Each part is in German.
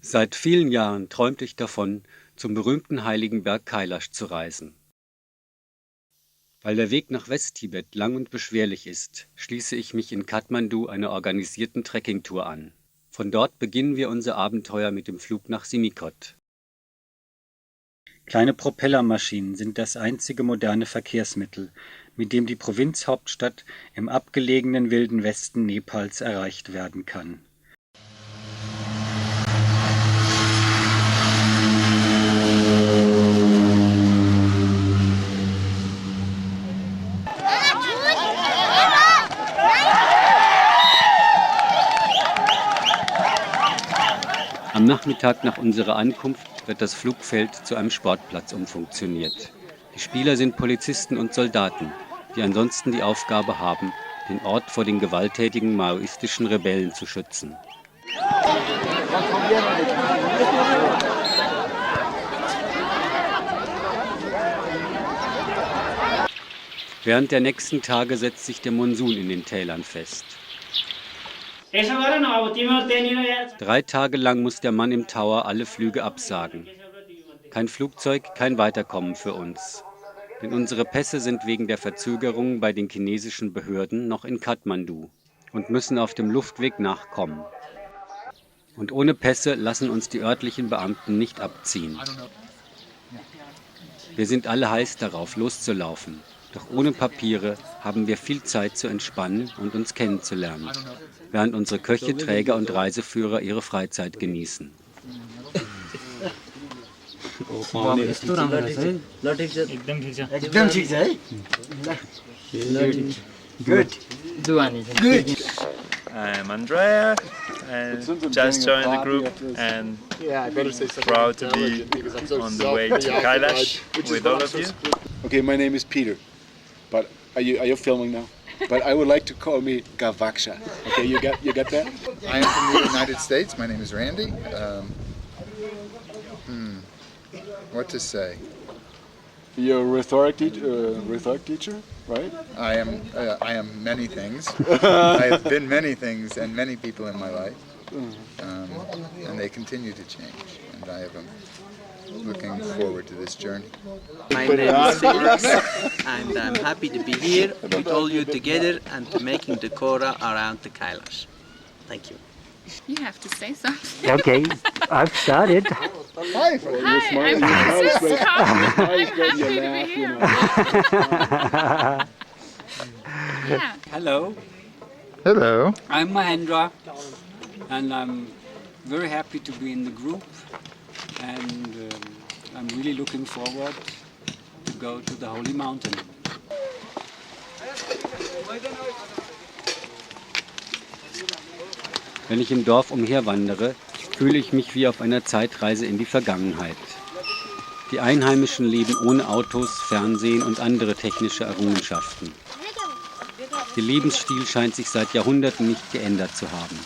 Seit vielen Jahren träumte ich davon, zum berühmten heiligen Berg Kailash zu reisen. Weil der Weg nach Westtibet lang und beschwerlich ist, schließe ich mich in Kathmandu einer organisierten Trekkingtour an. Von dort beginnen wir unser Abenteuer mit dem Flug nach Simikot. Kleine Propellermaschinen sind das einzige moderne Verkehrsmittel, mit dem die Provinzhauptstadt im abgelegenen wilden Westen Nepals erreicht werden kann. Am Nachmittag nach unserer Ankunft wird das Flugfeld zu einem Sportplatz umfunktioniert. Die Spieler sind Polizisten und Soldaten, die ansonsten die Aufgabe haben, den Ort vor den gewalttätigen maoistischen Rebellen zu schützen. Während der nächsten Tage setzt sich der Monsun in den Tälern fest. 3 Tage lang muss der Mann im Tower alle Flüge absagen. Kein Flugzeug, kein Weiterkommen für uns. Denn unsere Pässe sind wegen der Verzögerung bei den chinesischen Behörden noch in Kathmandu und müssen auf dem Luftweg nachkommen. Und ohne Pässe lassen uns die örtlichen Beamten nicht abziehen. Wir sind alle heiß darauf, loszulaufen. Doch ohne Papiere haben wir viel Zeit zu entspannen und uns kennenzulernen, während unsere Köche, Träger und Reiseführer ihre Freizeit genießen. I'm Andrea, and just joined the group and proud to be on the way to Kailash with all of you. Okay, my name is Peter, but are you filming now? But I would like to call me Gavaksha. Okay, you got that? I am from the United States. My name is Randy. What to say? You're a rhetoric teacher, right? I am many things. I have been many things and many people in my life, and they continue to change. And I am looking forward to this journey. My name is Felix, and I'm happy to be here with all you together and making the Kora around the Kailash. Thank you. You have to say something. Okay, I've started. Hi, I'm Francisco. I'm happy to be here. Yeah. Hello, Hello. I'm Mahendra, and I'm very happy to be in the group, and I'm really looking forward to go to the Holy Mountain. Wenn ich im Dorf umherwandere, fühle ich mich wie auf einer Zeitreise in die Vergangenheit. Die Einheimischen leben ohne Autos, Fernsehen und andere technische Errungenschaften. Ihr Lebensstil scheint sich seit Jahrhunderten nicht geändert zu haben.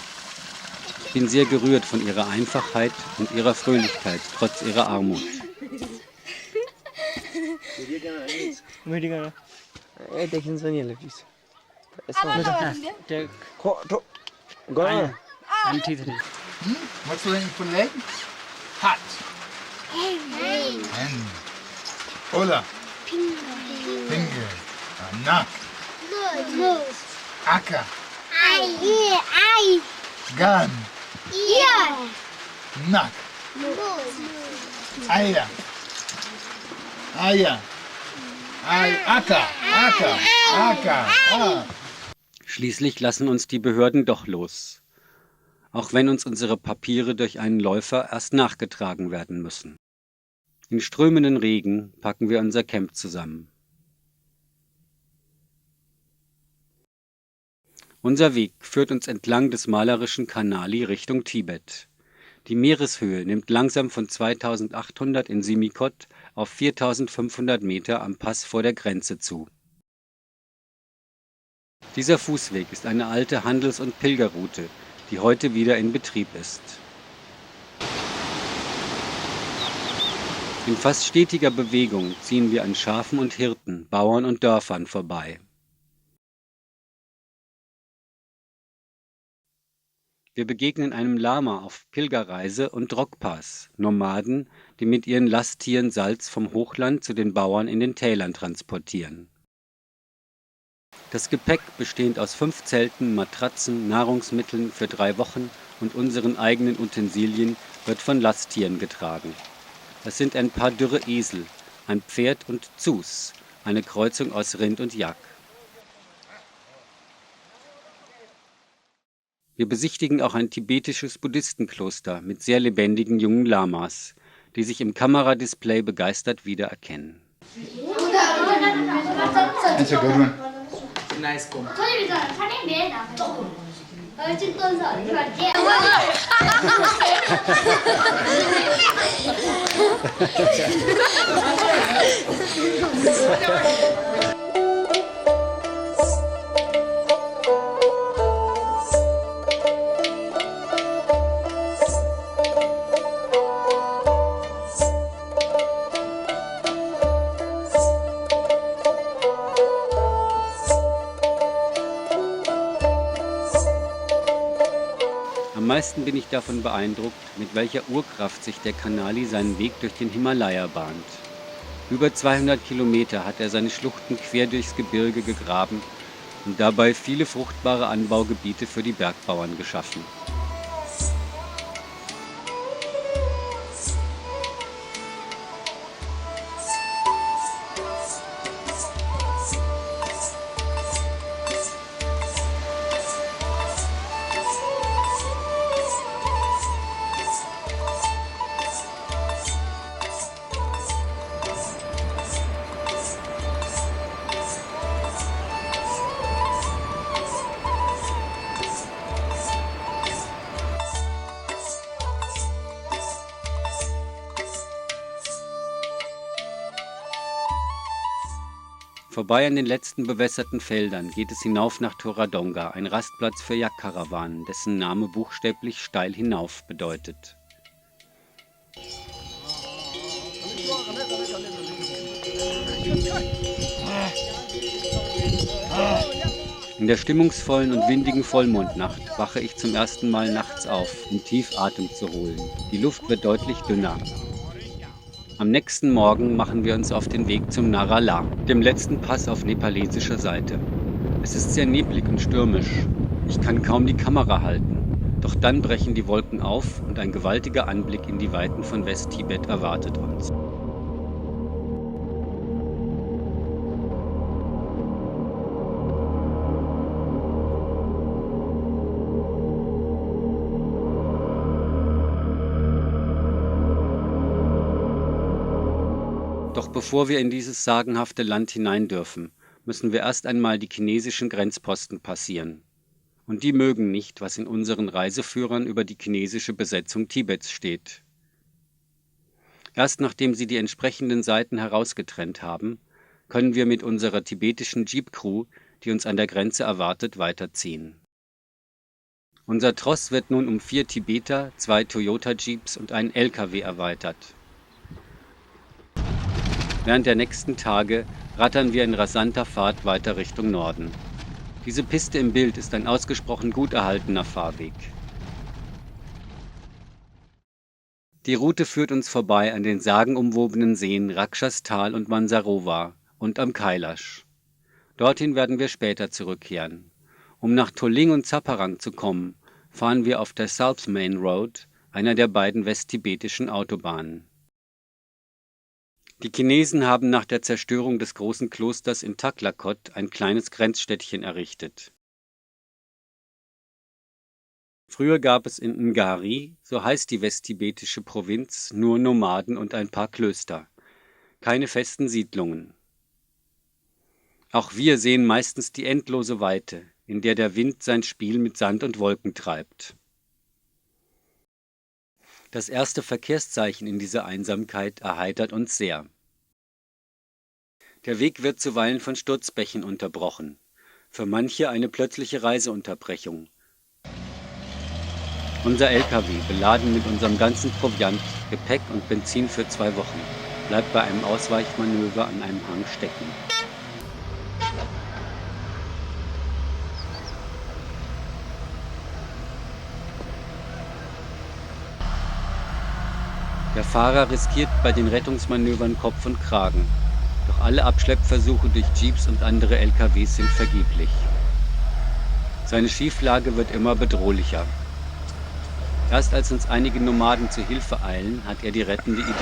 Ich bin sehr gerührt von ihrer Einfachheit und ihrer Fröhlichkeit, trotz ihrer Armut. What's the name for leg? Hat. Hen. Ola. Finger. Anak. Aka. Gan. Nak. Aya. Aya. Aka. Schließlich lassen uns die Behörden doch los, auch wenn uns unsere Papiere durch einen Läufer erst nachgetragen werden müssen. In strömenden Regen packen wir unser Camp zusammen. Unser Weg führt uns entlang des malerischen Kanali Richtung Tibet. Die Meereshöhe nimmt langsam von 2800 in Simikot auf 4500 Meter am Pass vor der Grenze zu. Dieser Fußweg ist eine alte Handels- und Pilgerroute, die heute wieder in Betrieb ist. In fast stetiger Bewegung ziehen wir an Schafen und Hirten, Bauern und Dörfern vorbei. Wir begegnen einem Lama auf Pilgerreise und Drogpas, Nomaden, die mit ihren Lasttieren Salz vom Hochland zu den Bauern in den Tälern transportieren. Das Gepäck, bestehend aus 5 Zelten, Matratzen, Nahrungsmitteln für 3 Wochen und unseren eigenen Utensilien, wird von Lasttieren getragen. Das sind ein paar dürre Esel, ein Pferd und Zus, eine Kreuzung aus Rind und Yak. Wir besichtigen auch ein tibetisches Buddhistenkloster mit sehr lebendigen jungen Lamas, die sich im Kameradisplay begeistert wiedererkennen. That's a good one. Nice comb. Am meisten bin ich davon beeindruckt, mit welcher Urkraft sich der Kanali seinen Weg durch den Himalaya bahnt. Über 200 Kilometer hat er seine Schluchten quer durchs Gebirge gegraben und dabei viele fruchtbare Anbaugebiete für die Bergbauern geschaffen. Vorbei an den letzten bewässerten Feldern geht es hinauf nach Toradonga, ein Rastplatz für Yak-Karawanen, dessen Name buchstäblich steil hinauf bedeutet. In der stimmungsvollen und windigen Vollmondnacht wache ich zum ersten Mal nachts auf, um tief Atem zu holen. Die Luft wird deutlich dünner. Am nächsten Morgen machen wir uns auf den Weg zum Nara La, dem letzten Pass auf nepalesischer Seite. Es ist sehr neblig und stürmisch. Ich kann kaum die Kamera halten. Doch dann brechen die Wolken auf und ein gewaltiger Anblick in die Weiten von West-Tibet erwartet uns. Doch bevor wir in dieses sagenhafte Land hinein dürfen, müssen wir erst einmal die chinesischen Grenzposten passieren. Und die mögen nicht, was in unseren Reiseführern über die chinesische Besetzung Tibets steht. Erst nachdem sie die entsprechenden Seiten herausgetrennt haben, können wir mit unserer tibetischen Jeep-Crew, die uns an der Grenze erwartet, weiterziehen. Unser Tross wird nun um 4 Tibeter, 2 Toyota-Jeeps und einen LKW erweitert. Während der nächsten Tage rattern wir in rasanter Fahrt weiter Richtung Norden. Diese Piste im Bild ist ein ausgesprochen gut erhaltener Fahrweg. Die Route führt uns vorbei an den sagenumwobenen Seen Rakshastal und Mansarovar und am Kailash. Dorthin werden wir später zurückkehren. Um nach Toling und Zaparang zu kommen, fahren wir auf der South Main Road, einer der beiden westtibetischen Autobahnen. Die Chinesen haben nach der Zerstörung des großen Klosters in Taklakot ein kleines Grenzstädtchen errichtet. Früher gab es in Ngari, so heißt die westtibetische Provinz, nur Nomaden und ein paar Klöster, keine festen Siedlungen. Auch wir sehen meistens die endlose Weite, in der der Wind sein Spiel mit Sand und Wolken treibt. Das erste Verkehrszeichen in dieser Einsamkeit erheitert uns sehr. Der Weg wird zuweilen von Sturzbächen unterbrochen, für manche eine plötzliche Reiseunterbrechung. Unser LKW, beladen mit unserem ganzen Proviant, Gepäck und Benzin für 2 Wochen, bleibt bei einem Ausweichmanöver an einem Hang stecken. Der Fahrer riskiert bei den Rettungsmanövern Kopf und Kragen, doch alle Abschleppversuche durch Jeeps und andere LKWs sind vergeblich. Seine Schieflage wird immer bedrohlicher. Erst als uns einige Nomaden zu Hilfe eilen, hat er die rettende Idee.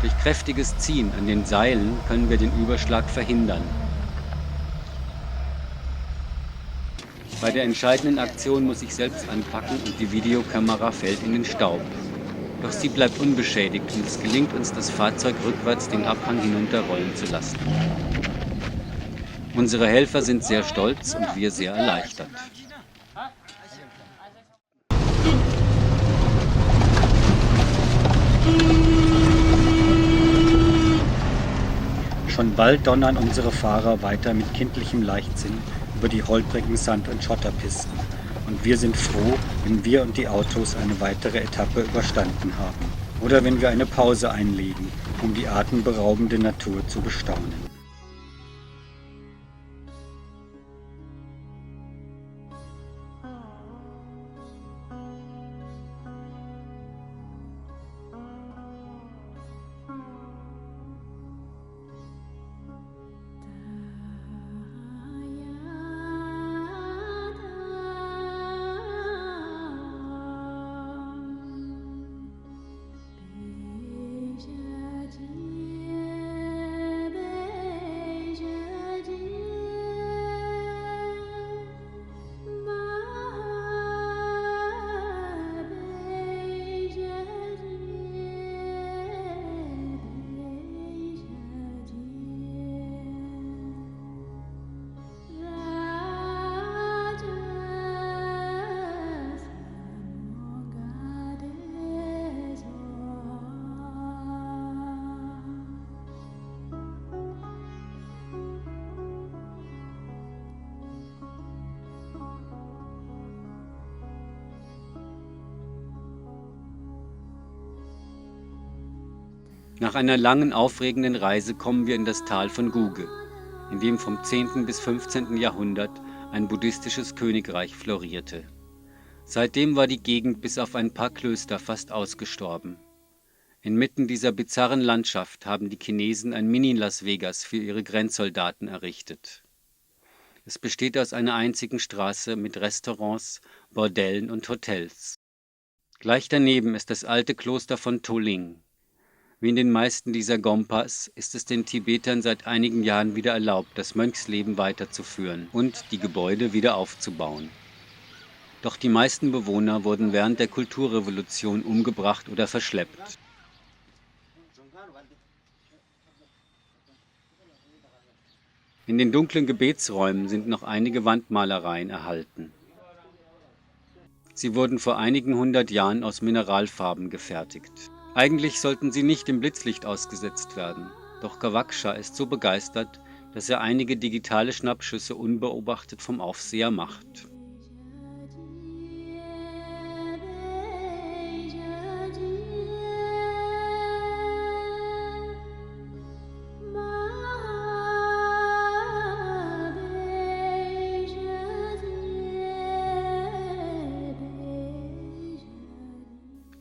Durch kräftiges Ziehen an den Seilen können wir den Überschlag verhindern. Bei der entscheidenden Aktion muss ich selbst anpacken und die Videokamera fällt in den Staub. Doch sie bleibt unbeschädigt und es gelingt uns, das Fahrzeug rückwärts den Abhang hinunterrollen zu lassen. Unsere Helfer sind sehr stolz und wir sehr erleichtert. Schon bald donnern unsere Fahrer weiter mit kindlichem Leichtsinn über die holprigen Sand- und Schotterpisten. Und wir sind froh, wenn wir und die Autos eine weitere Etappe überstanden haben. Oder wenn wir eine Pause einlegen, um die atemberaubende Natur zu bestaunen. Nach einer langen, aufregenden Reise kommen wir in das Tal von Guge, in dem vom 10. bis 15. Jahrhundert ein buddhistisches Königreich florierte. Seitdem war die Gegend bis auf ein paar Klöster fast ausgestorben. Inmitten dieser bizarren Landschaft haben die Chinesen ein Mini-Las Vegas für ihre Grenzsoldaten errichtet. Es besteht aus einer einzigen Straße mit Restaurants, Bordellen und Hotels. Gleich daneben ist das alte Kloster von Toling. Wie in den meisten dieser Gompas ist es den Tibetern seit einigen Jahren wieder erlaubt, das Mönchsleben weiterzuführen und die Gebäude wieder aufzubauen. Doch die meisten Bewohner wurden während der Kulturrevolution umgebracht oder verschleppt. In den dunklen Gebetsräumen sind noch einige Wandmalereien erhalten. Sie wurden vor einigen 100 Jahren aus Mineralfarben gefertigt. Eigentlich sollten sie nicht im Blitzlicht ausgesetzt werden, doch Gavaksha ist so begeistert, dass er einige digitale Schnappschüsse unbeobachtet vom Aufseher macht.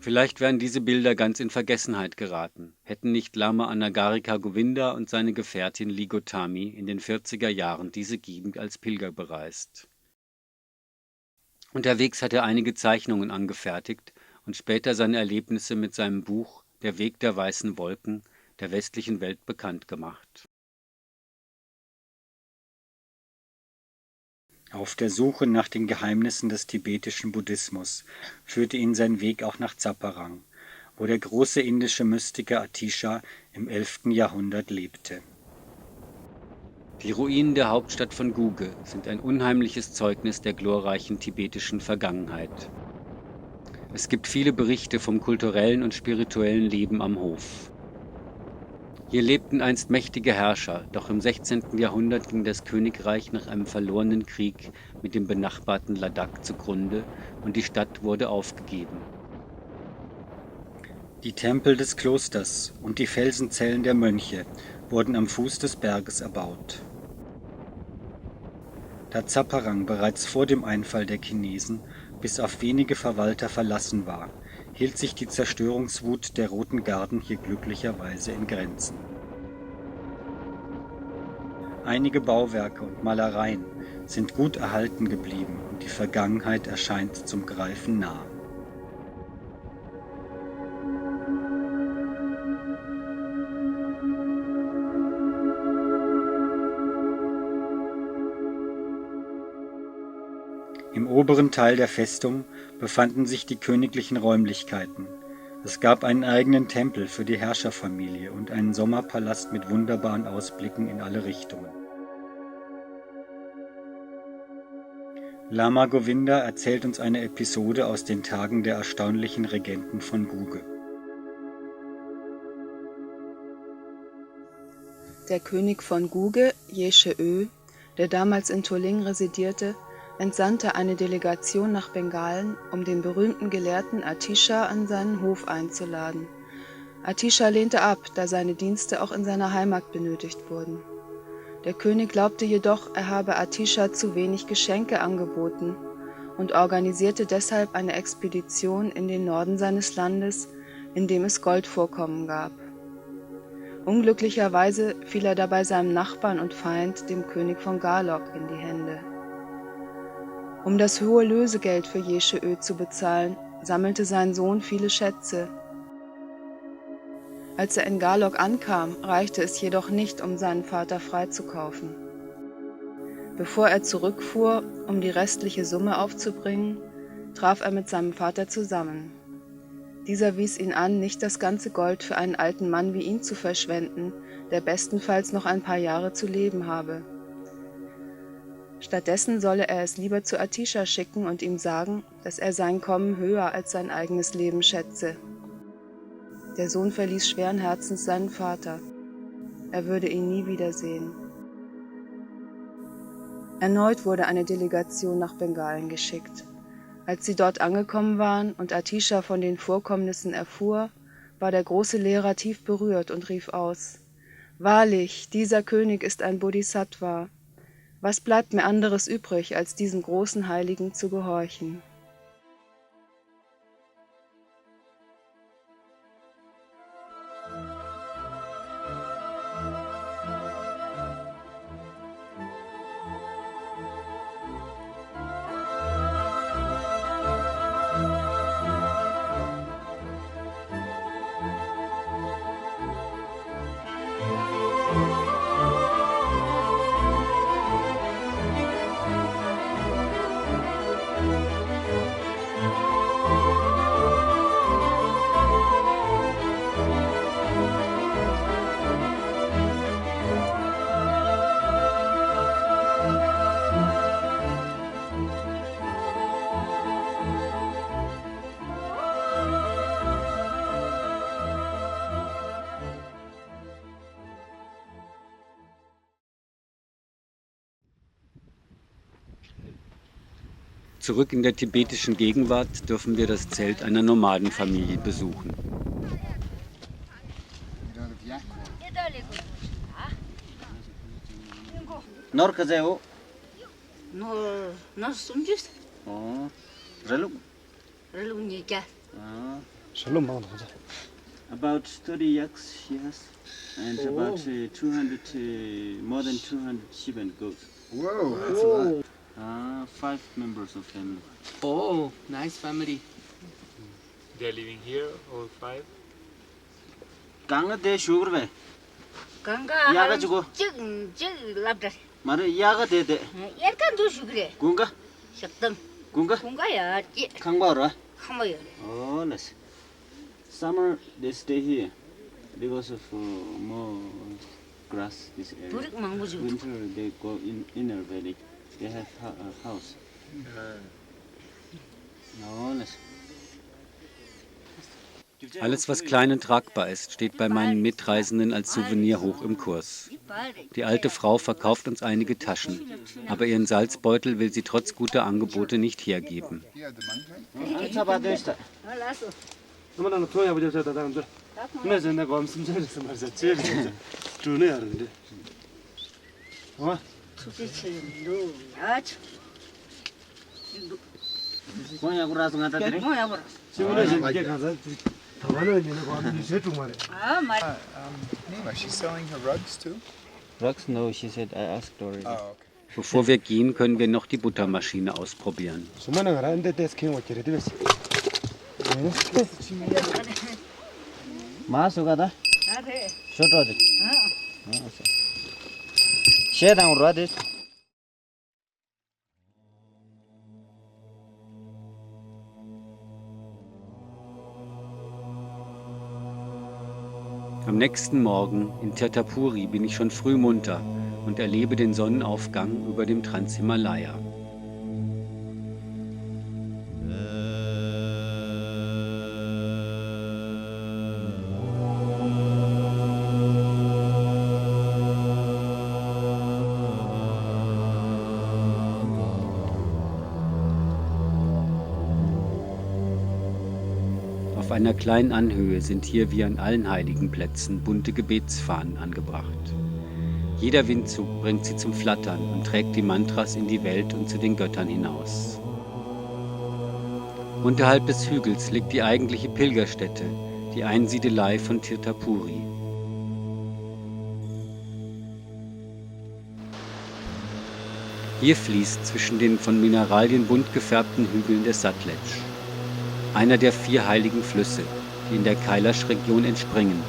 Vielleicht wären diese Bilder ganz in Vergessenheit geraten, hätten nicht Lama Anagarika Govinda und seine Gefährtin Ligotami in den 40er Jahren diese Gegend als Pilger bereist. Unterwegs hat er einige Zeichnungen angefertigt und später seine Erlebnisse mit seinem Buch Der Weg der weißen Wolken der westlichen Welt bekannt gemacht. Auf der Suche nach den Geheimnissen des tibetischen Buddhismus führte ihn sein Weg auch nach Zaparang, wo der große indische Mystiker Atisha im 11. Jahrhundert lebte. Die Ruinen der Hauptstadt von Guge sind ein unheimliches Zeugnis der glorreichen tibetischen Vergangenheit. Es gibt viele Berichte vom kulturellen und spirituellen Leben am Hof. Hier lebten einst mächtige Herrscher, doch im 16. Jahrhundert ging das Königreich nach einem verlorenen Krieg mit dem benachbarten Ladakh zugrunde und die Stadt wurde aufgegeben. Die Tempel des Klosters und die Felsenzellen der Mönche wurden am Fuß des Berges erbaut. Da Zaparang bereits vor dem Einfall der Chinesen bis auf wenige Verwalter verlassen war, hielt sich die Zerstörungswut der Roten Garden hier glücklicherweise in Grenzen. Einige Bauwerke und Malereien sind gut erhalten geblieben und die Vergangenheit erscheint zum Greifen nah. Im oberen Teil der Festung befanden sich die königlichen Räumlichkeiten. Es gab einen eigenen Tempel für die Herrscherfamilie und einen Sommerpalast mit wunderbaren Ausblicken in alle Richtungen. Lama Govinda erzählt uns eine Episode aus den Tagen der erstaunlichen Regenten von Guge. Der König von Guge, Yeshe Ö, der damals in Toling residierte, entsandte eine Delegation nach Bengalen, um den berühmten Gelehrten Atisha an seinen Hof einzuladen. Atisha lehnte ab, da seine Dienste auch in seiner Heimat benötigt wurden. Der König glaubte jedoch, er habe Atisha zu wenig Geschenke angeboten und organisierte deshalb eine Expedition in den Norden seines Landes, in dem es Goldvorkommen gab. Unglücklicherweise fiel er dabei seinem Nachbarn und Feind, dem König von Galok, in die Hände. Um das hohe Lösegeld für Yeshe Ö zu bezahlen, sammelte sein Sohn viele Schätze. Als er in Galok ankam, reichte es jedoch nicht, um seinen Vater freizukaufen. Bevor er zurückfuhr, um die restliche Summe aufzubringen, traf er mit seinem Vater zusammen. Dieser wies ihn an, nicht das ganze Gold für einen alten Mann wie ihn zu verschwenden, der bestenfalls noch ein paar Jahre zu leben habe. Stattdessen solle er es lieber zu Atisha schicken und ihm sagen, dass er sein Kommen höher als sein eigenes Leben schätze. Der Sohn verließ schweren Herzens seinen Vater. Er würde ihn nie wiedersehen. Erneut wurde eine Delegation nach Bengalen geschickt. Als sie dort angekommen waren und Atisha von den Vorkommnissen erfuhr, war der große Lehrer tief berührt und rief aus: »Wahrlich, dieser König ist ein Bodhisattva. Was bleibt mir anderes übrig, als diesem großen Heiligen zu gehorchen?« Zurück in der tibetischen Gegenwart dürfen wir das Zelt einer Nomadenfamilie besuchen. Norkazeo. No sumjus. Relung. Relung nika. About 30 yaks she has, and about 200, more than 200 sheep and goats. Whoa, that's a lot. 5 members of family. Oh, nice family. They're living here, all 5? Ganga de sugar be. Ganga Yaga jugo. 즉 랍다. Mare yaga de de. 약간 더 수그래. Gunga. 식당. Gunga. 공가야. Kangbara. 하모요. Oh, let's. Summer they stay here because of more grass this area. 부릭 망고지. Winter they go in inner valley. They have a house. Oh, let's. Alles, was klein und tragbar ist, steht bei meinen Mitreisenden als Souvenir hoch im Kurs. Die alte Frau verkauft uns einige Taschen, aber ihren Salzbeutel will sie trotz guter Angebote nicht hergeben. Nima, she's selling her rugs too? Rugs? No, she said I asked already. Oh, okay. Bevor wir gehen, können wir noch die Buttermaschine ausprobieren. Masugada? Shotod. Shedan Radit. Am nächsten Morgen in Tirtapuri bin ich schon früh munter und erlebe den Sonnenaufgang über dem Transhimalaya. Auf einer kleinen Anhöhe sind hier wie an allen heiligen Plätzen bunte Gebetsfahnen angebracht. Jeder Windzug bringt sie zum Flattern und trägt die Mantras in die Welt und zu den Göttern hinaus. Unterhalb des Hügels liegt die eigentliche Pilgerstätte, die Einsiedelei von Tirtapuri. Hier fließt zwischen den von Mineralien bunt gefärbten Hügeln der Satletj, einer der 4 heiligen Flüsse, die in der Kailash-Region entspringen.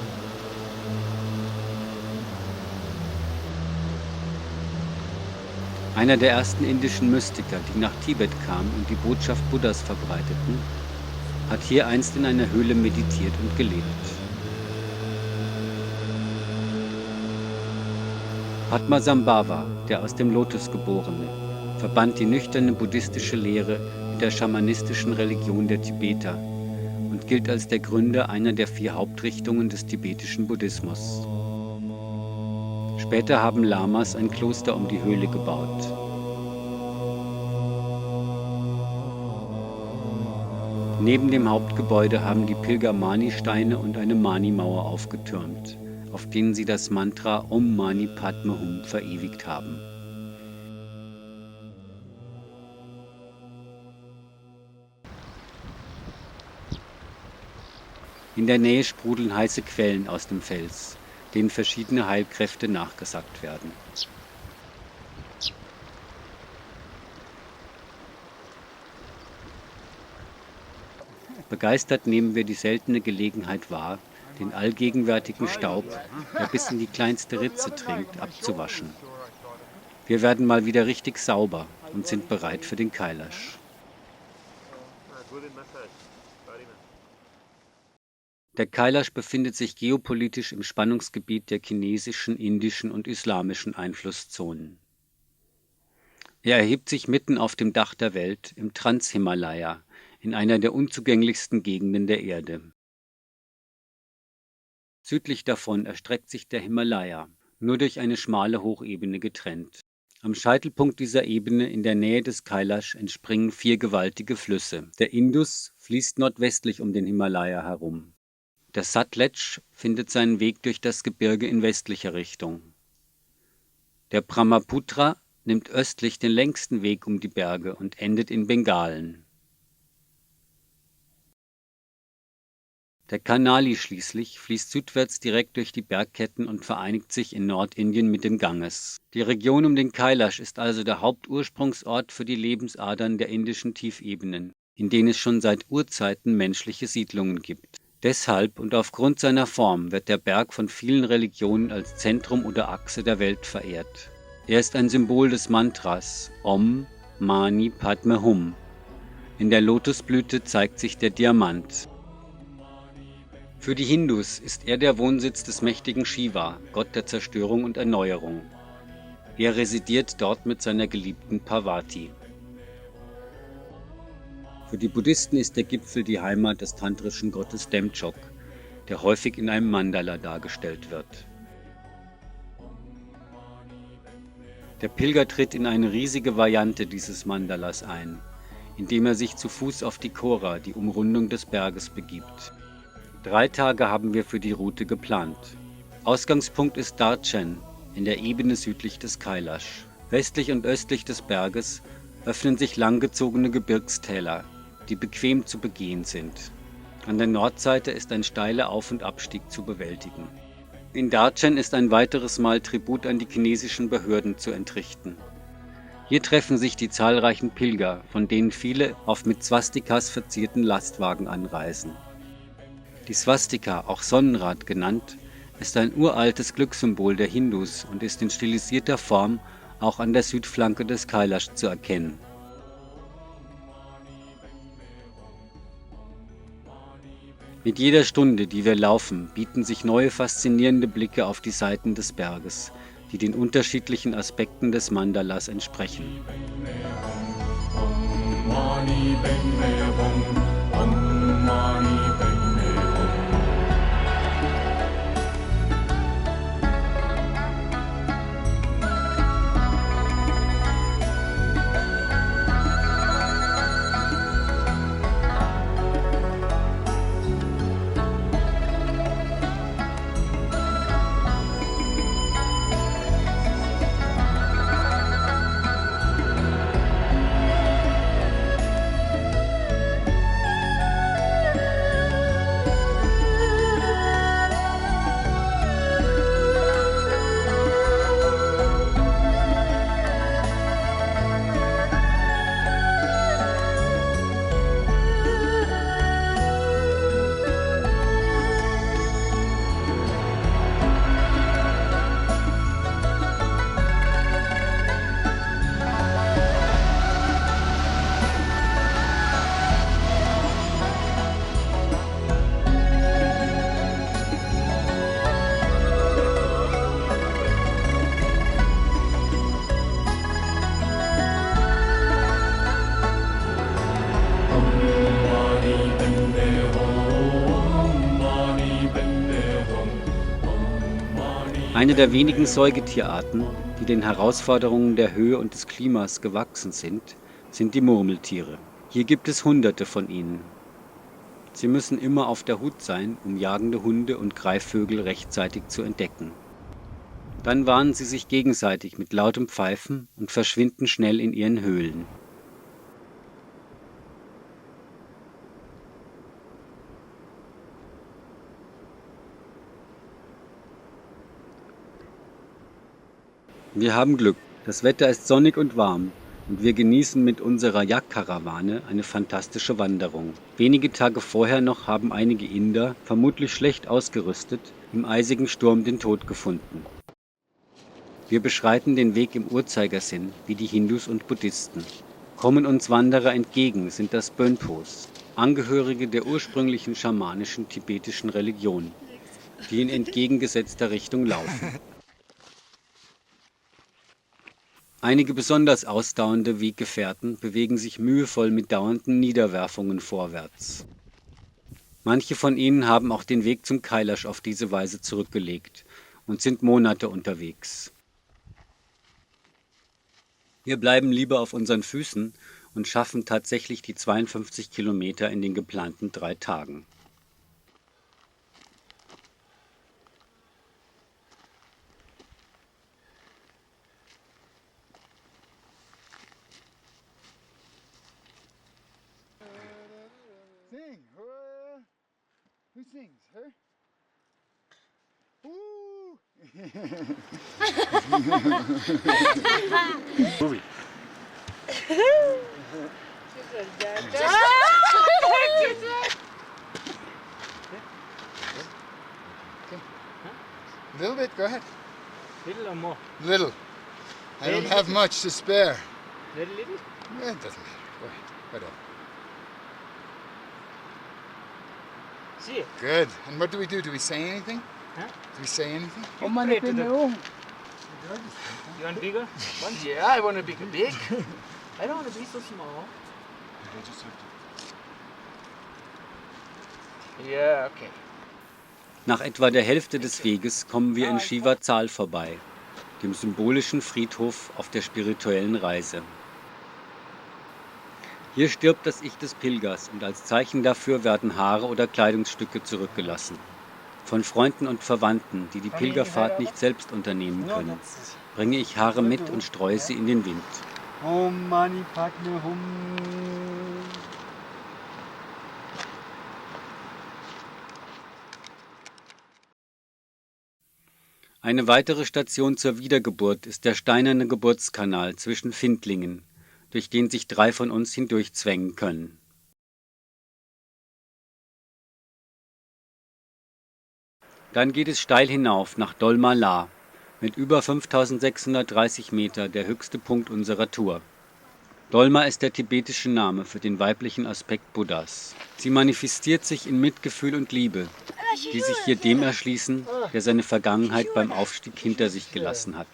Einer der ersten indischen Mystiker, die nach Tibet kamen und die Botschaft Buddhas verbreiteten, hat hier einst in einer Höhle meditiert und gelebt. Padmasambhava, der aus dem Lotus geborene, verband die nüchterne buddhistische Lehre mit der schamanistischen Religion der Tibeter und gilt als der Gründer einer der 4 Hauptrichtungen des tibetischen Buddhismus. Später haben Lamas ein Kloster um die Höhle gebaut. Neben dem Hauptgebäude haben die Pilger Mani-Steine und eine Mani-Mauer aufgetürmt, auf denen sie das Mantra Om Mani Padme Hum verewigt haben. In der Nähe sprudeln heiße Quellen aus dem Fels, denen verschiedene Heilkräfte nachgesagt werden. Begeistert nehmen wir die seltene Gelegenheit wahr, den allgegenwärtigen Staub, der bis in die kleinste Ritze dringt, abzuwaschen. Wir werden mal wieder richtig sauber und sind bereit für den Kailash. Der Kailash befindet sich geopolitisch im Spannungsgebiet der chinesischen, indischen und islamischen Einflusszonen. Er erhebt sich mitten auf dem Dach der Welt, im Transhimalaya, in einer der unzugänglichsten Gegenden der Erde. Südlich davon erstreckt sich der Himalaya, nur durch eine schmale Hochebene getrennt. Am Scheitelpunkt dieser Ebene in der Nähe des Kailash entspringen 4 gewaltige Flüsse. Der Indus fließt nordwestlich um den Himalaya herum. Der Satletj findet seinen Weg durch das Gebirge in westlicher Richtung. Der Brahmaputra nimmt östlich den längsten Weg um die Berge und endet in Bengalen. Der Kanali schließlich fließt südwärts direkt durch die Bergketten und vereinigt sich in Nordindien mit dem Ganges. Die Region um den Kailash ist also der Hauptursprungsort für die Lebensadern der indischen Tiefebenen, in denen es schon seit Urzeiten menschliche Siedlungen gibt. Deshalb und aufgrund seiner Form wird der Berg von vielen Religionen als Zentrum oder Achse der Welt verehrt. Er ist ein Symbol des Mantras Om Mani Padme Hum. In der Lotusblüte zeigt sich der Diamant. Für die Hindus ist er der Wohnsitz des mächtigen Shiva, Gott der Zerstörung und Erneuerung. Er residiert dort mit seiner geliebten Parvati. Für die Buddhisten ist der Gipfel die Heimat des tantrischen Gottes Demchok, der häufig in einem Mandala dargestellt wird. Der Pilger tritt in eine riesige Variante dieses Mandalas ein, indem er sich zu Fuß auf die Kora, die Umrundung des Berges, begibt. 3 Tage haben wir für die Route geplant. Ausgangspunkt ist Darchen, in der Ebene südlich des Kailash. Westlich und östlich des Berges öffnen sich langgezogene Gebirgstäler, die bequem zu begehen sind. An der Nordseite ist ein steiler Auf- und Abstieg zu bewältigen. In Darchen ist ein weiteres Mal Tribut an die chinesischen Behörden zu entrichten. Hier treffen sich die zahlreichen Pilger, von denen viele auf mit Swastikas verzierten Lastwagen anreisen. Die Swastika, auch Sonnenrad genannt, ist ein uraltes Glückssymbol der Hindus und ist in stilisierter Form auch an der Südflanke des Kailash zu erkennen. Mit jeder Stunde, die wir laufen, bieten sich neue faszinierende Blicke auf die Seiten des Berges, die den unterschiedlichen Aspekten des Mandalas entsprechen. Eine der wenigen Säugetierarten, die den Herausforderungen der Höhe und des Klimas gewachsen sind die Murmeltiere. Hier gibt es Hunderte von ihnen. Sie müssen immer auf der Hut sein, um jagende Hunde und Greifvögel rechtzeitig zu entdecken. Dann warnen sie sich gegenseitig mit lautem Pfeifen und verschwinden schnell in ihren Höhlen. Wir haben Glück. Das Wetter ist sonnig und warm und wir genießen mit unserer Yak-Karawane eine fantastische Wanderung. Wenige Tage vorher noch haben einige Inder, vermutlich schlecht ausgerüstet, im eisigen Sturm den Tod gefunden. Wir beschreiten den Weg im Uhrzeigersinn, wie die Hindus und Buddhisten. Kommen uns Wanderer entgegen, sind das Bönpos, Angehörige der ursprünglichen schamanischen tibetischen Religion, die in entgegengesetzter Richtung laufen. Einige besonders ausdauernde Weggefährten bewegen sich mühevoll mit dauernden Niederwerfungen vorwärts. Manche von ihnen haben auch den Weg zum Kailash auf diese Weise zurückgelegt und sind Monate unterwegs. Wir bleiben lieber auf unseren Füßen und schaffen tatsächlich die 52 Kilometer in den geplanten 3 Tagen. Who sings? Her? Woo! Movie. A little bit, go ahead. Little or more? Little. I don't have much to spare. Little? Yeah, it doesn't matter. Go ahead. Whatever. See? Good. And what do we do? Do we say anything? Huh? Do we say anything? You want bigger? Yeah, I want to be big. I don't want to be so small. Yeah, okay. Nach etwa der Hälfte des Weges kommen wir in Shiva Zal vorbei, dem symbolischen Friedhof auf der spirituellen Reise. Hier stirbt das Ich des Pilgers und als Zeichen dafür werden Haare oder Kleidungsstücke zurückgelassen. Von Freunden und Verwandten, die die Pilgerfahrt nicht selbst unternehmen können, bringe ich Haare mit und streue sie in den Wind. Om Mani Padme Hum. Eine weitere Station zur Wiedergeburt ist der steinerne Geburtskanal zwischen Findlingen, durch den sich 3 von uns hindurchzwängen können. Dann geht es steil hinauf nach Dol Ma La, mit über 5630 Meter der höchste Punkt unserer Tour. Dolma ist der tibetische Name für den weiblichen Aspekt Buddhas. Sie manifestiert sich in Mitgefühl und Liebe, die sich hier dem erschließen, der seine Vergangenheit beim Aufstieg hinter sich gelassen hat.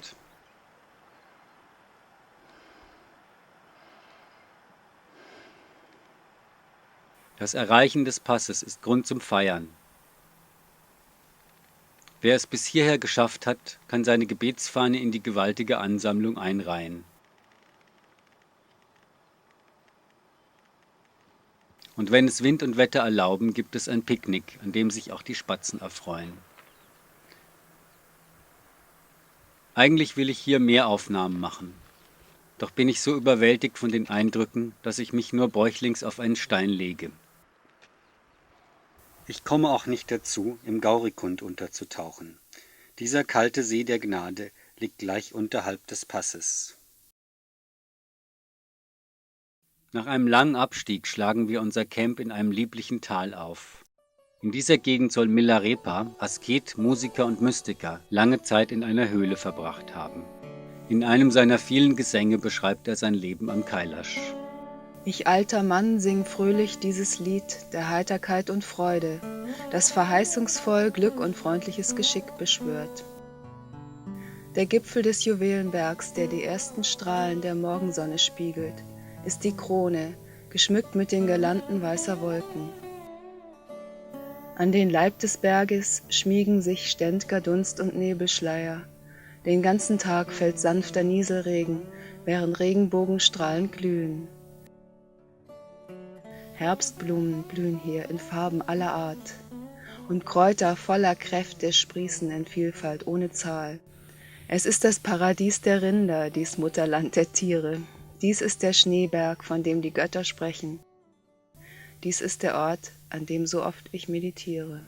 Das Erreichen des Passes ist Grund zum Feiern. Wer es bis hierher geschafft hat, kann seine Gebetsfahne in die gewaltige Ansammlung einreihen. Und wenn es Wind und Wetter erlauben, gibt es ein Picknick, an dem sich auch die Spatzen erfreuen. Eigentlich will ich hier mehr Aufnahmen machen. Doch bin ich so überwältigt von den Eindrücken, dass ich mich nur bäuchlings auf einen Stein lege. Ich komme auch nicht dazu, im Gaurikund unterzutauchen. Dieser kalte See der Gnade liegt gleich unterhalb des Passes. Nach einem langen Abstieg schlagen wir unser Camp in einem lieblichen Tal auf. In dieser Gegend soll Milarepa, Asket, Musiker und Mystiker, lange Zeit in einer Höhle verbracht haben. In einem seiner vielen Gesänge beschreibt er sein Leben am Kailash. Ich alter Mann sing fröhlich dieses Lied der Heiterkeit und Freude, das verheißungsvoll Glück und freundliches Geschick beschwört. Der Gipfel des Juwelenbergs, der die ersten Strahlen der Morgensonne spiegelt, ist die Krone, geschmückt mit den Girlanden weißer Wolken. An den Leib des Berges schmiegen sich ständ'ger Dunst- und Nebelschleier. Den ganzen Tag fällt sanfter Nieselregen, während Regenbogenstrahlen glühen. Herbstblumen blühen hier in Farben aller Art, und Kräuter voller Kräfte sprießen in Vielfalt ohne Zahl. Es ist das Paradies der Rinder, dies Mutterland der Tiere. Dies ist der Schneeberg, von dem die Götter sprechen. Dies ist der Ort, an dem so oft ich meditiere.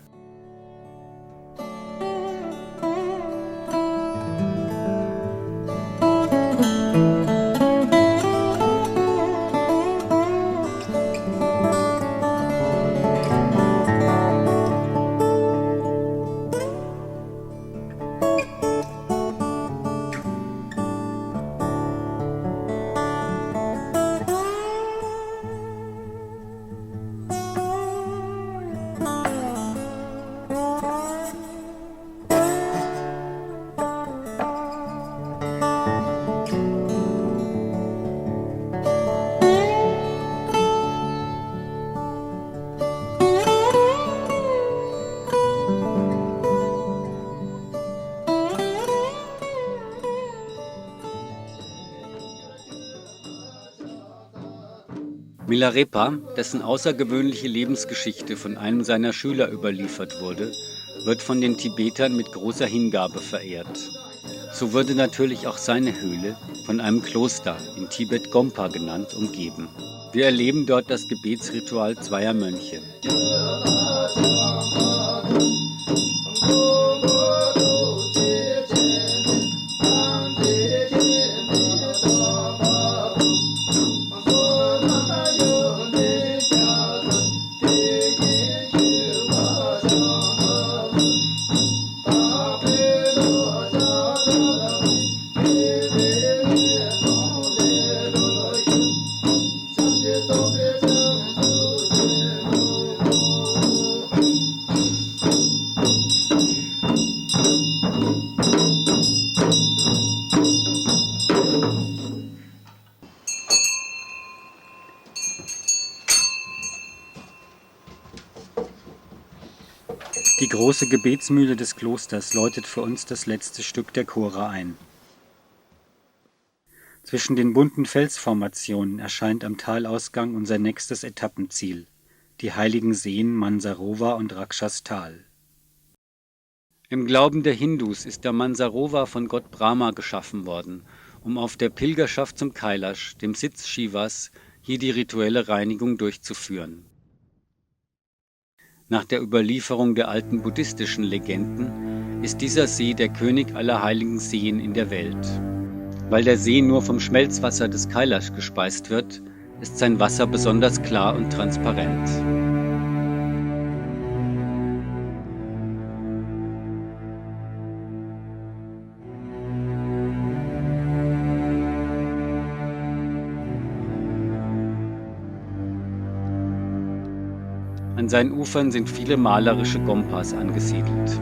Milarepa, dessen außergewöhnliche Lebensgeschichte von einem seiner Schüler überliefert wurde, wird von den Tibetern mit großer Hingabe verehrt. So wurde natürlich auch seine Höhle von einem Kloster, in Tibet Gompa genannt, umgeben. Wir erleben dort das Gebetsritual zweier Mönche. Die große Gebetsmühle des Klosters läutet für uns das letzte Stück der Chora ein. Zwischen den bunten Felsformationen erscheint am Talausgang unser nächstes Etappenziel, die heiligen Seen Mansarovar und Rakshastal. Im Glauben der Hindus ist der Mansarovar von Gott Brahma geschaffen worden, um auf der Pilgerschaft zum Kailash, dem Sitz Shivas, hier die rituelle Reinigung durchzuführen. Nach der Überlieferung der alten buddhistischen Legenden ist dieser See der König aller heiligen Seen in der Welt. Weil der See nur vom Schmelzwasser des Kailash gespeist wird, ist sein Wasser besonders klar und transparent. An seinen Ufern sind viele malerische Gompas angesiedelt.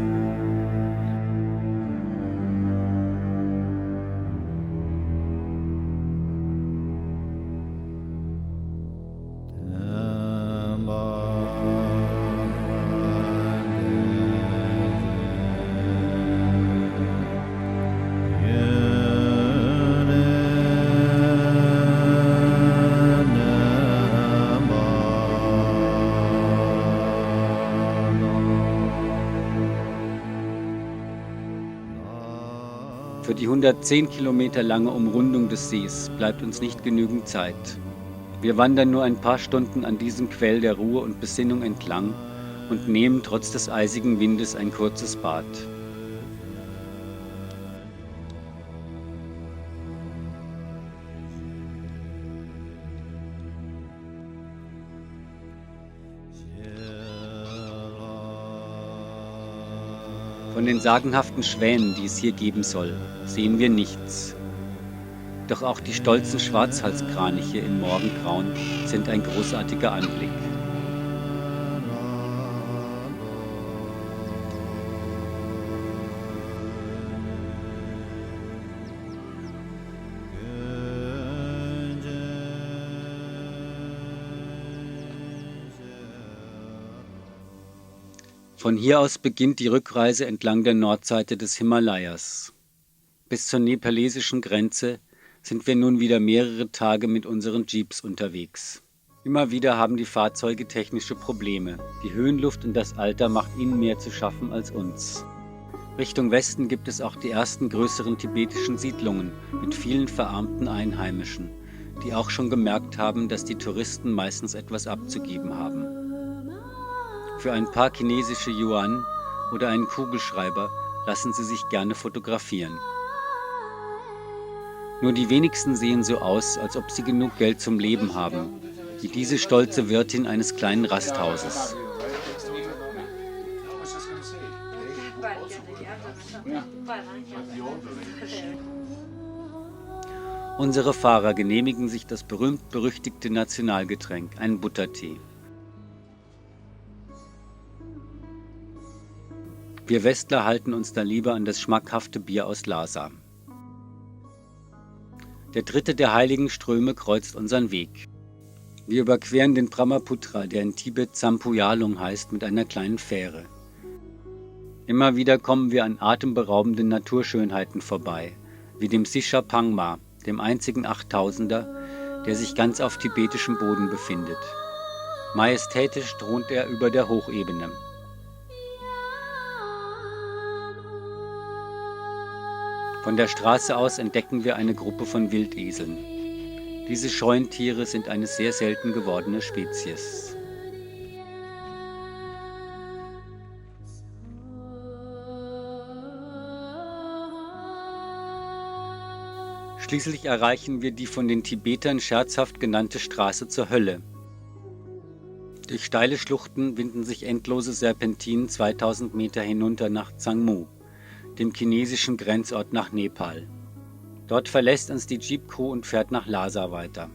Für die 110 Kilometer lange Umrundung des Sees bleibt uns nicht genügend Zeit. Wir wandern nur ein paar Stunden an diesem Quell der Ruhe und Besinnung entlang und nehmen trotz des eisigen Windes ein kurzes Bad. Von den sagenhaften Schwänen, die es hier geben soll, sehen wir nichts. Doch auch die stolzen Schwarzhalskraniche im Morgengrauen sind ein großartiger Anblick. Von hier aus beginnt die Rückreise entlang der Nordseite des Himalayas. Bis zur nepalesischen Grenze sind wir nun wieder mehrere Tage mit unseren Jeeps unterwegs. Immer wieder haben die Fahrzeuge technische Probleme. Die Höhenluft und das Alter macht ihnen mehr zu schaffen als uns. Richtung Westen gibt es auch die ersten größeren tibetischen Siedlungen mit vielen verarmten Einheimischen, die auch schon gemerkt haben, dass die Touristen meistens etwas abzugeben haben. Für ein paar chinesische Yuan oder einen Kugelschreiber lassen sie sich gerne fotografieren. Nur die wenigsten sehen so aus, als ob sie genug Geld zum Leben haben, wie diese stolze Wirtin eines kleinen Rasthauses. Unsere Fahrer genehmigen sich das berühmt-berüchtigte Nationalgetränk, einen Buttertee. Wir Westler halten uns da lieber an das schmackhafte Bier aus Lhasa. Der dritte der heiligen Ströme kreuzt unseren Weg. Wir überqueren den Brahmaputra, der in Tibet Sampuyalung heißt, mit einer kleinen Fähre. Immer wieder kommen wir an atemberaubenden Naturschönheiten vorbei, wie dem Sisha Pangma, dem einzigen 8000er, der sich ganz auf tibetischem Boden befindet. Majestätisch thront er über der Hochebene. Von der Straße aus entdecken wir eine Gruppe von Wildeseln. Diese scheuen Tiere sind eine sehr selten gewordene Spezies. Schließlich erreichen wir die von den Tibetern scherzhaft genannte Straße zur Hölle. Durch steile Schluchten winden sich endlose Serpentinen 2000 Meter hinunter nach Zangmu, dem chinesischen Grenzort nach Nepal. Dort verlässt uns die Jeep-Crew und fährt nach Lhasa weiter.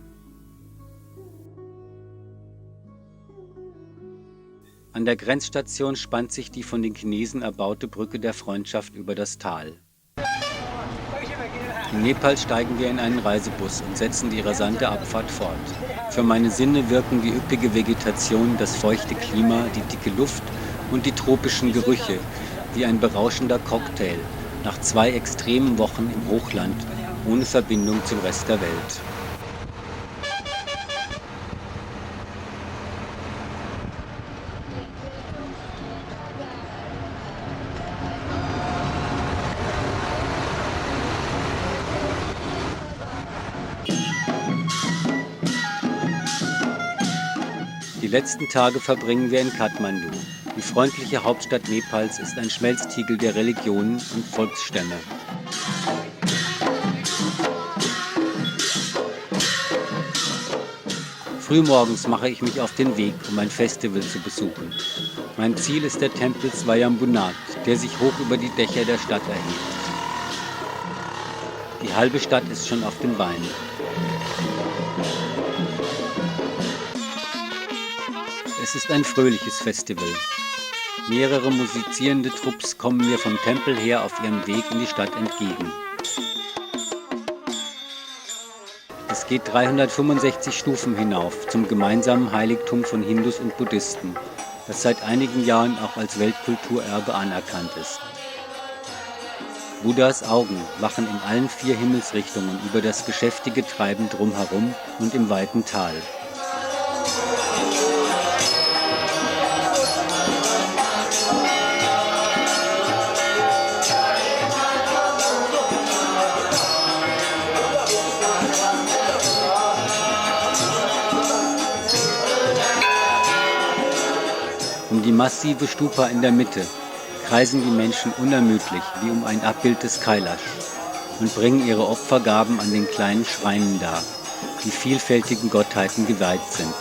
An der Grenzstation spannt sich die von den Chinesen erbaute Brücke der Freundschaft über das Tal. In Nepal steigen wir in einen Reisebus und setzen die rasante Abfahrt fort. Für meine Sinne wirken die üppige Vegetation, das feuchte Klima, die dicke Luft und die tropischen Gerüche wie ein berauschender Cocktail nach 2 extremen Wochen im Hochland ohne Verbindung zum Rest der Welt. Die letzten Tage verbringen wir in Kathmandu. Die freundliche Hauptstadt Nepals ist ein Schmelztiegel der Religionen und Volksstämme. Frühmorgens mache ich mich auf den Weg, um ein Festival zu besuchen. Mein Ziel ist der Tempel Swayambhunath, der sich hoch über die Dächer der Stadt erhebt. Die halbe Stadt ist schon auf den Beinen. Es ist ein fröhliches Festival. Mehrere musizierende Trupps kommen mir vom Tempel her auf ihrem Weg in die Stadt entgegen. Es geht 365 Stufen hinauf zum gemeinsamen Heiligtum von Hindus und Buddhisten, das seit einigen Jahren auch als Weltkulturerbe anerkannt ist. Buddhas Augen wachen in allen 4 Himmelsrichtungen über das geschäftige Treiben drumherum und im weiten Tal. Um die massive Stupa in der Mitte kreisen die Menschen unermüdlich wie um ein Abbild des Kailash und bringen ihre Opfergaben an den kleinen Schreinen dar, die vielfältigen Gottheiten geweiht sind.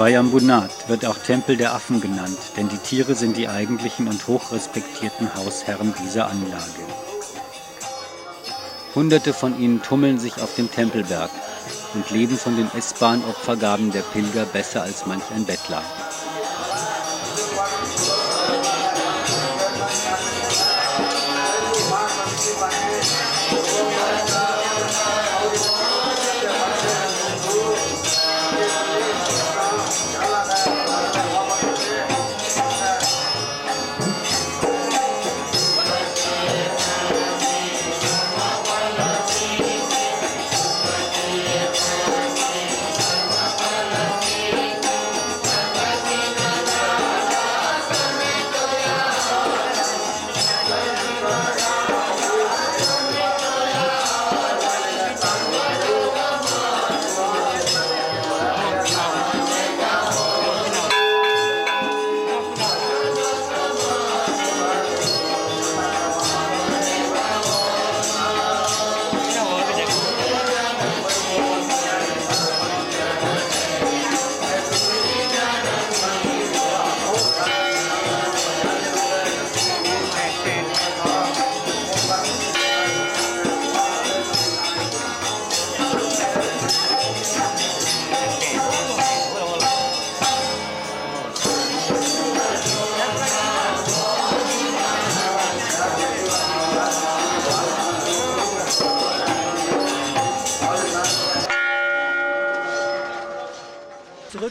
Swayambhunath wird auch Tempel der Affen genannt, denn die Tiere sind die eigentlichen und hochrespektierten Hausherren dieser Anlage. Hunderte von ihnen tummeln sich auf dem Tempelberg und leben von den essbaren Opfergaben der Pilger besser als manch ein Bettler.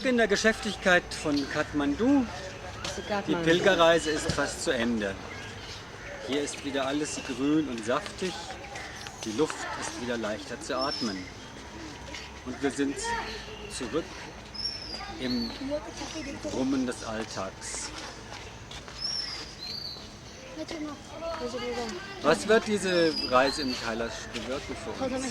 Zurück in der Geschäftigkeit von Kathmandu. Die Pilgerreise ist fast zu Ende. Hier ist wieder alles grün und saftig. Die Luft ist wieder leichter zu atmen. Und wir sind zurück im Brummen des Alltags. Was wird diese Reise im Kailash bewirken für uns?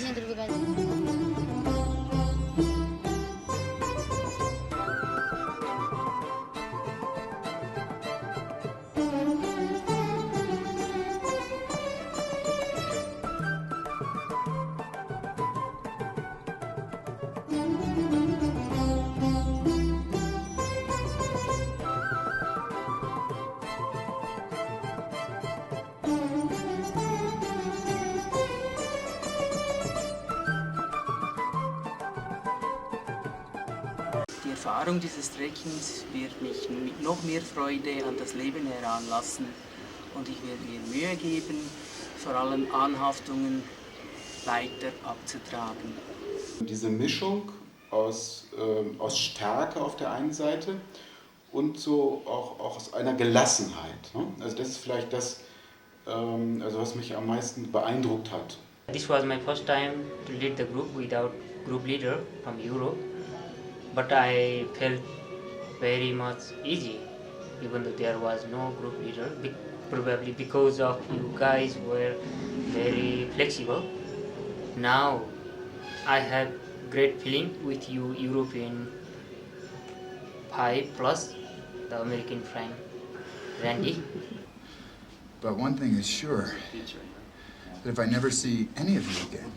Die Erfahrung dieses Trekkings wird mich mit noch mehr Freude an das Leben heranlassen und ich werde mir Mühe geben, vor allem Anhaftungen weiter abzutragen. Diese Mischung aus Stärke auf der einen Seite und so auch aus einer Gelassenheit. Ne? Also das ist vielleicht das, was mich am meisten beeindruckt hat. This was my first time to lead the group without group leader from Europe. But I felt very much easy, even though there was no group leader, probably because of you guys were very flexible. Now I have great feeling with you European 5 plus the American friend Randy. But one thing is sure, that if I never see any of you again,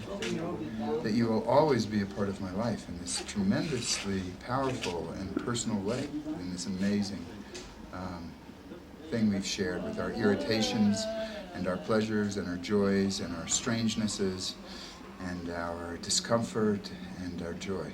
that you will always be a part of my life in this tremendously powerful and personal way, in this amazing thing we've shared with our irritations and our pleasures and our joys and our strangenesses and our discomfort and our joy.